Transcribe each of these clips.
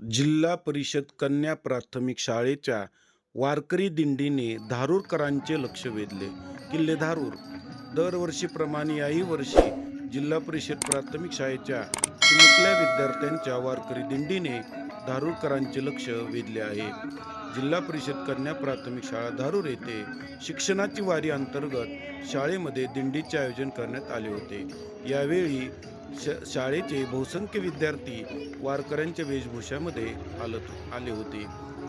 जिल्हा परिषद कन्या प्राथमिक शाळेच्या वारकरी दिंडीने धारूरकरांचे लक्ष वेधले. किल्ले धारूर. दरवर्षीप्रमाणे याही वर्षी जिल्हा परिषद प्राथमिक शाळेच्या चिमुकल्या विद्यार्थ्यांच्या वारकरी दिंडीने धारूरकरांचे लक्ष वेधले आहे. जिल्हा परिषद कन्या प्राथमिक शाळा धारूर येथे शिक्षणाची वारी अंतर्गत शाळेमध्ये दिंडीचे आयोजन करण्यात आले होते. यावेळी शाळेचे बहुसंख्य विद्यार्थी वारकऱ्यांच्या वेशभूषामध्ये आले होते.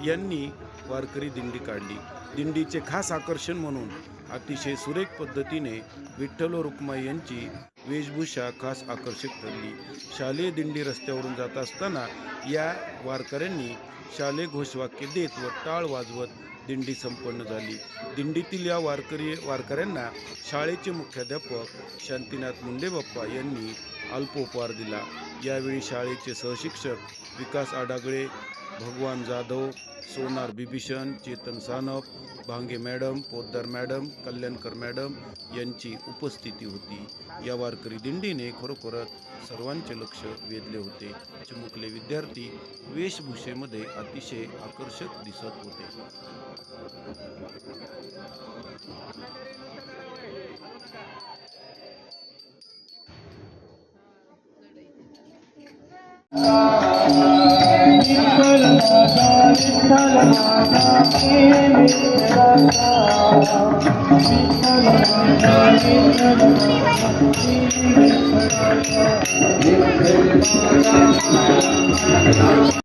यांनी वारकरी दिंडी काढली. दिंडीचे खास आकर्षण म्हणून अतिशय सुरेख पद्धतीने विठ्ठल व रुक्माई यांची वेशभूषा खास आकर्षक ठरली. शालेय दिंडी रस्त्यावरून जात असताना या वारकऱ्यांनी शालेय घोषवाक्य देत व टाळ वाजवत दिंडी संपन्न झाली. दिंडीतील या वारकऱ्यांना शाळेचे मुख्याध्यापक शांतीनाथ मुंडे बाप्पा यांनी अल्पोपहार दिला. यावेळी शाळेचे सहशिक्षक Vikas Adagale, Bhagwan Jadhav, Sonar Bibhishan, Chetan Sanap, Bhange madam, Poddar madam, Kalyankar madam यांची उपस्थिती होती. या वारकरी दिंडीने खरोखरच सर्वांचे लक्ष वेधले होते. चिमुकले विद्यार्थी वेशभूषेमध्ये अतिशय आकर्षक दिसत होते.